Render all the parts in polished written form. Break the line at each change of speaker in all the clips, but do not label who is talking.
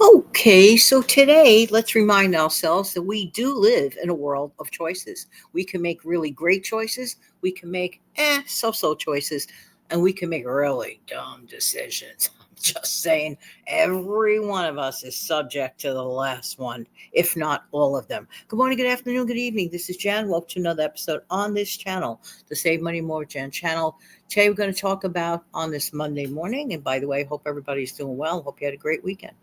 Okay, so today let's remind ourselves that we do live in a world of choices. We can make really great choices, we can make so choices, and we can make really dumb decisions. I'm just saying, every one of us is subject to the last one, if not all of them. Good morning, good afternoon, good evening. This is Jan. Welcome to another episode on this channel, the Save Money More Jan channel. Today we're going to talk about on this Monday morning, and by the way, hope everybody's doing well. Hope you had a great weekend.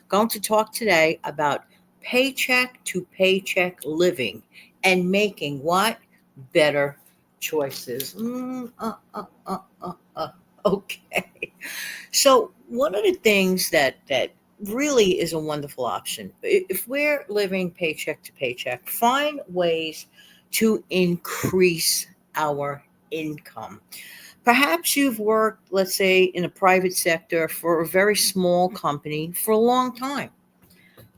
Going to talk today about paycheck to paycheck living and making what? Better choices. Okay. So one of the things that really is a wonderful option, if we're living paycheck to paycheck, find ways to increase our income. Perhaps you've worked, let's say, in a private sector for a very small company for a long time,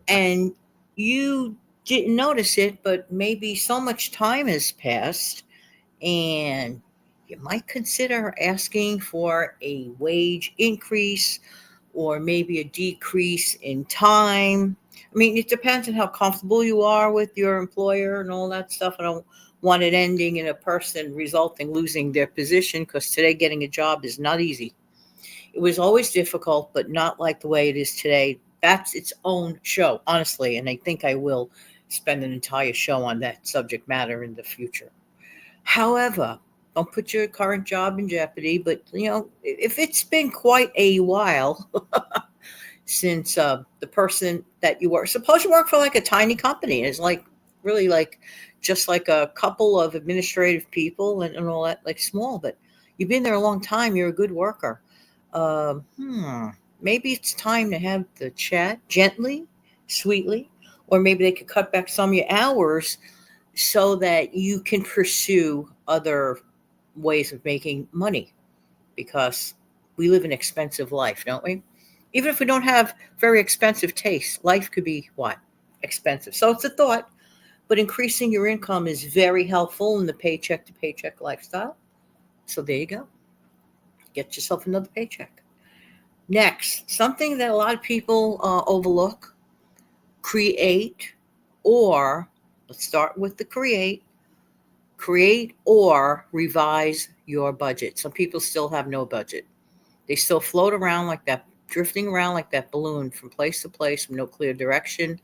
and you didn't notice it, but maybe so much time has passed, and you might consider asking for a wage increase or maybe a decrease in time. I mean, it depends on how comfortable you are with your employer and all that stuff. I don't want it ending in a person resulting losing their position, because today getting a job is not easy. It was always difficult, but not like the way it is today. That's its own show, honestly, and I think I will spend an entire show on that subject matter in the future. However, don't put your current job in jeopardy, but if it's been quite a while since the person that you work, suppose you work for like a tiny company, it's like really like just like a couple of administrative people and all that, like small, but you've been there a long time, you're a good worker. um, hmm, Maybe it's time to have the chat gently, sweetly, or maybe they could cut back some of your hours so that you can pursue other ways of making money, because we live an expensive life, don't we? Even if we don't have very expensive tastes, life could be what? Expensive. So it's a thought, but increasing your income is very helpful in the paycheck to paycheck lifestyle. So there you go. Get yourself another paycheck. Next, something that a lot of people overlook: create, or let's start with the create or revise your budget. Some people still have no budget. They still float around like that, drifting around like that balloon from place to place with no clear direction.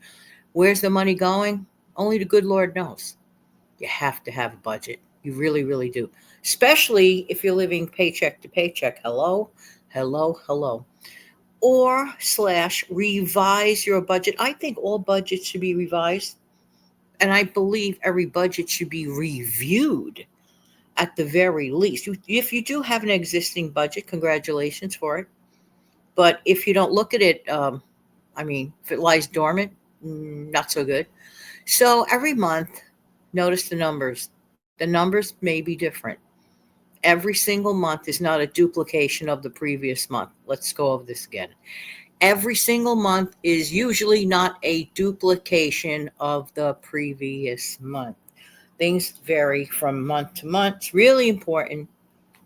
Where's the money going? Only the good Lord knows. You have to have a budget. You really, really do. Especially if you're living paycheck to paycheck. Hello, hello, hello. Or slash revise your budget. I think all budgets should be revised. And I believe every budget should be reviewed at the very least. If you do have an existing budget, congratulations for it. But if you don't look at it, I mean, if it lies dormant, not so good. So every month, notice the numbers. The numbers may be different. Every single month is not a duplication of the previous month. Let's go over this again. Every single month is usually not a duplication of the previous month. Things vary from month to month. It's really important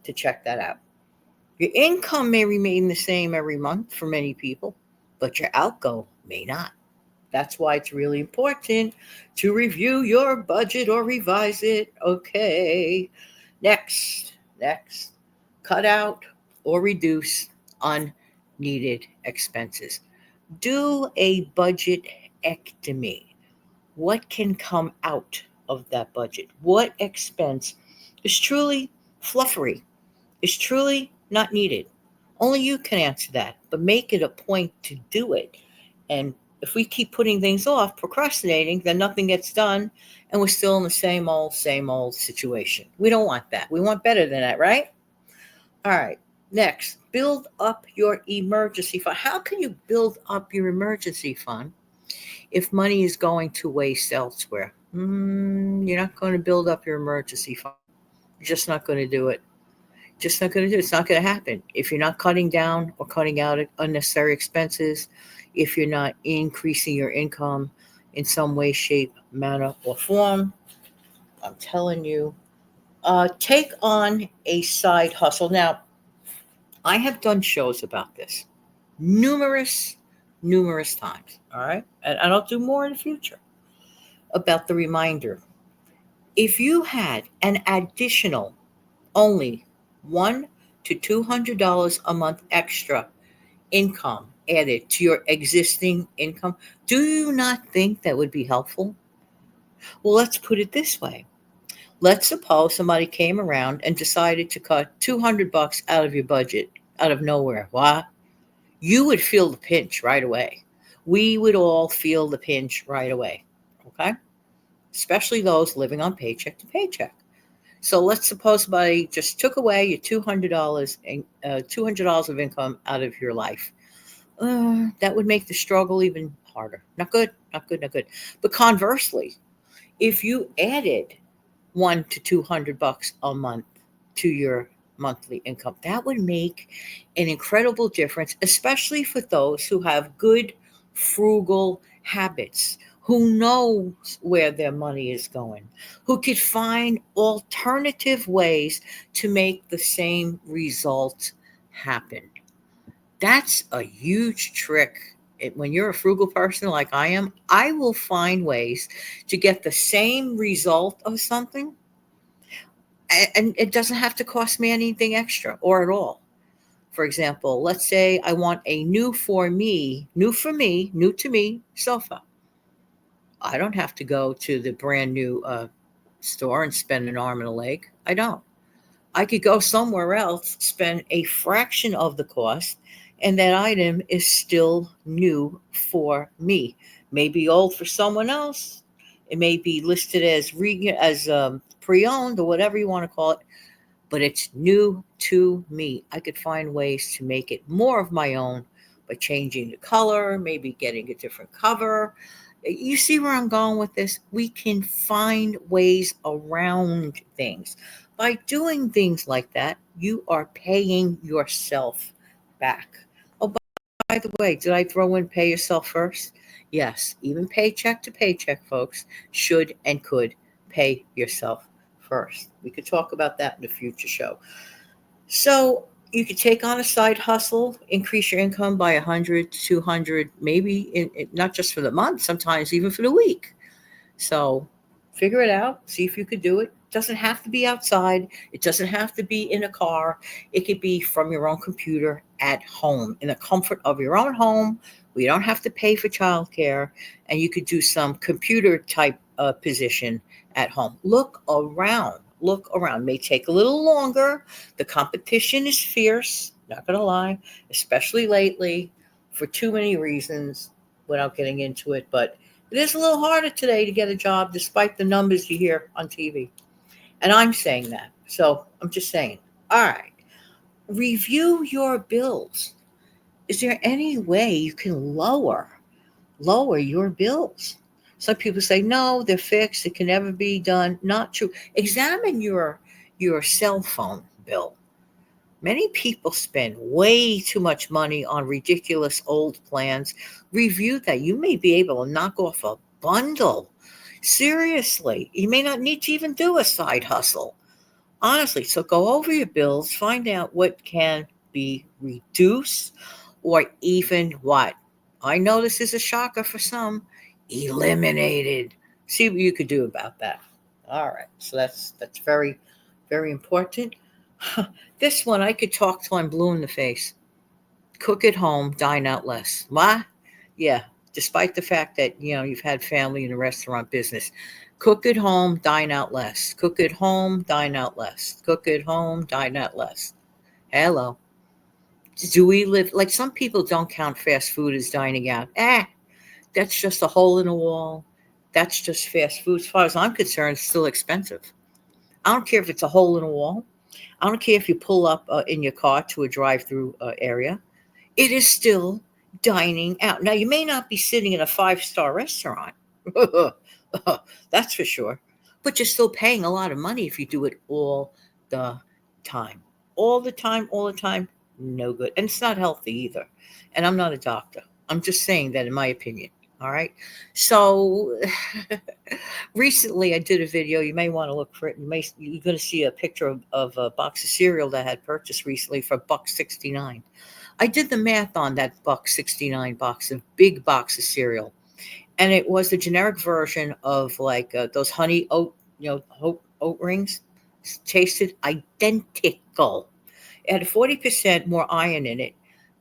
to check that out. Your income may remain the same every month for many people, but your outgo may not. That's why it's really important to review your budget or revise it. Okay. Next. Cut out or reduce unneeded expenses. Do a budget ectomy. What can come out of that budget? What expense is truly fluffery, is truly not needed? Only you can answer that, but make it a point to do it. And if we keep putting things off, procrastinating, then nothing gets done, and we're still in the same old situation. We don't want that. We want better than that, right? All right. Next, build up your emergency fund. How can you build up your emergency fund if money is going to waste elsewhere? You're not going to build up your emergency fund. You're just not going to do it. Just not going to do it. It's not going to happen. If you're not cutting down or cutting out unnecessary expenses, if you're not increasing your income in some way, shape, manner, or form, I'm telling you, take on a side hustle. Now, I have done shows about this. numerous, numerous times. All right. And I'll do more in the future about the reminder. If you had an additional only $100 to $200 a month extra income added to your existing income, do you not think that would be helpful? Well, let's put it this way. Let's suppose somebody came around and decided to cut 200 bucks out of your budget out of nowhere. What? You would feel the pinch right away. We would all feel the pinch right away. Okay? Especially those living on paycheck to paycheck. So let's suppose somebody just took away your $200 and $200 of income out of your life. That would make the struggle even harder. Not good, not good, not good. But conversely, if you added 1 to 200 bucks a month to your monthly income, that would make an incredible difference, especially for those who have good frugal habits, who knows where their money is going, who could find alternative ways to make the same result happen. That's a huge trick. When you're a frugal person like I am, I will find ways to get the same result of something, and it doesn't have to cost me anything extra or at all. For example, let's say I want a new to me sofa. I don't have to go to the brand new store and spend an arm and a leg. I don't. I could go somewhere else, spend a fraction of the cost, and that item is still new for me. Maybe old for someone else. It may be listed as pre-owned or whatever you want to call it, but it's new to me. I could find ways to make it more of my own by changing the color, maybe getting a different cover. You see where I'm going with this? We can find ways around things. By doing things like that, you are paying yourself back. Oh, by the way, did I throw in pay yourself first? Yes, even paycheck to paycheck, folks, should and could pay yourself first. We could talk about that in a future show. So you could take on a side hustle, increase your income by 100 to 200, maybe not just for the month, sometimes even for the week. So figure it out, see if you could do it. It doesn't have to be outside. It doesn't have to be in a car. It could be from your own computer at home, in the comfort of your own home. We don't have to pay for childcare, and you could do some computer type position at home. Look around. Look around. May take a little longer. The competition is fierce, not going to lie, especially lately for too many reasons without getting into it. But it is a little harder today to get a job despite the numbers you hear on TV. And I'm saying that. So I'm just saying. All right. Review your bills. Is there any way you can lower your bills? Some people say no, they're fixed. It can never be done. Not true. Examine your cell phone bill. Many people spend way too much money on ridiculous old plans. Review that. You may be able to knock off a bundle. Seriously, you may not need to even do a side hustle. Honestly, so go over your bills, find out what can be reduced or even what. I know this is a shocker for some, eliminated. See what you could do about that. All right, so that's very, very important. This one I could talk till I'm blue in the face. Cook at home, dine out less. Why? Yeah, despite the fact that you've had family in the restaurant business. Cook at home, dine out less. Cook at home, dine out less. Cook at home, dine out less. Hello. Do we live like some people don't count fast food as dining out? That's just a hole in the wall. That's just fast food. As far as I'm concerned, it's still expensive. I don't care if it's a hole in the wall. I don't care if you pull up in your car to a drive-through area. It is still dining out. Now, you may not be sitting in a five-star restaurant. That's for sure. But you're still paying a lot of money if you do it all the time. All the time, all the time, no good. And it's not healthy either. And I'm not a doctor. I'm just saying that in my opinion. All right. So recently I did a video. You may want to look for it. You're going to see a picture of a box of cereal that I had purchased recently for $1.69. I did the math on that buck 69 box, a big box of cereal, and it was the generic version of like those honey oat, oat rings. Tasted identical. It had 40% more iron in it.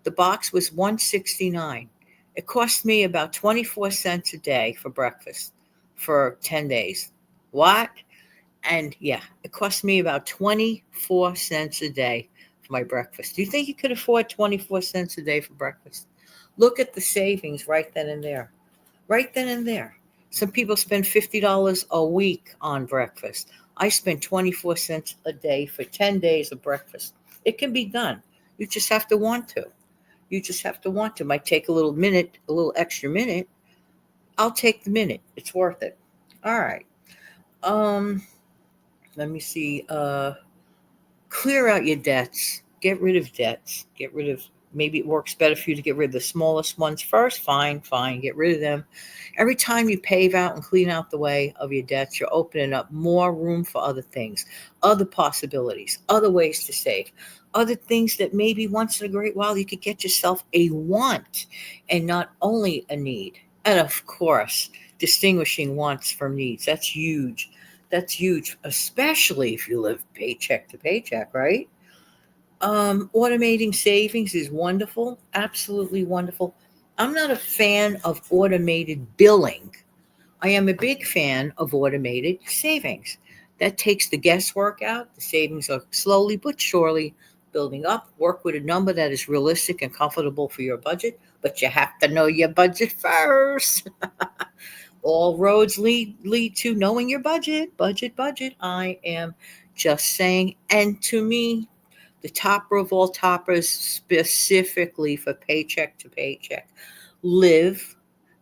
The box was 169. It cost me about 24 cents a day for breakfast for 10 days. What? And yeah, it cost me about 24 cents a day for my breakfast. Do you think you could afford 24 cents a day for breakfast? Look at the savings right then and there. Right then and there. Some people spend $50 a week on breakfast. I spend 24 cents a day for 10 days of breakfast. It can be done. You just have to want to. You just have to want to. Might take a little minute, a little extra minute. I'll take the minute. It's worth it. All right. Um, Let me see. Clear out your debts. Get rid of debts. Get rid of, maybe it works better for you to get rid of the smallest ones first. Fine, fine. Get rid of them. Every time you pave out and clean out the way of your debts, you're opening up more room for other things, other possibilities, other ways to save, other things that maybe once in a great while you could get yourself a want and not only a need. And of course, distinguishing wants from needs. That's huge. That's huge, especially if you live paycheck to paycheck, right? Automating savings is wonderful, absolutely wonderful. I'm not a fan of automated billing. I am a big fan of automated savings. That takes the guesswork out. The savings are slowly but surely building up. Work with a number that is realistic and comfortable for your budget, but you have to know your budget first. All roads lead to knowing your budget, budget. I am just saying. And to me, the topper of all toppers, specifically for paycheck to paycheck, live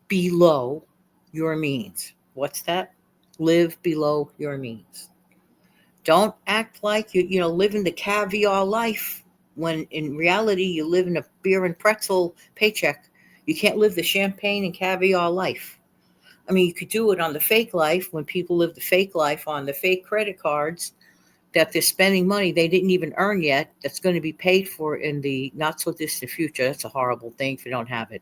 below your means. What's that? Live below your means. Don't act like you living the caviar life when in reality you live in a beer and pretzel paycheck. You can't live the champagne and caviar life. I mean, you could do it on the fake life when people live the fake life on the fake credit cards that they're spending money they didn't even earn yet, that's going to be paid for in the not so distant future. That's a horrible thing if you don't have it.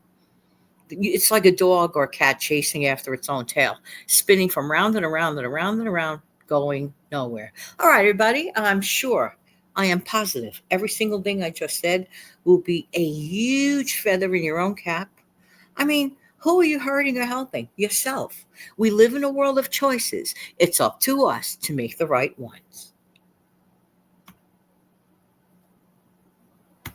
It's like a dog or a cat chasing after its own tail, spinning from round and around and around and around, going nowhere. All right, everybody, I'm sure, I am positive every single thing I just said will be a huge feather in your own cap. I mean, who are you hurting or helping? Yourself. We live in a world of choices. It's up to us to make the right ones.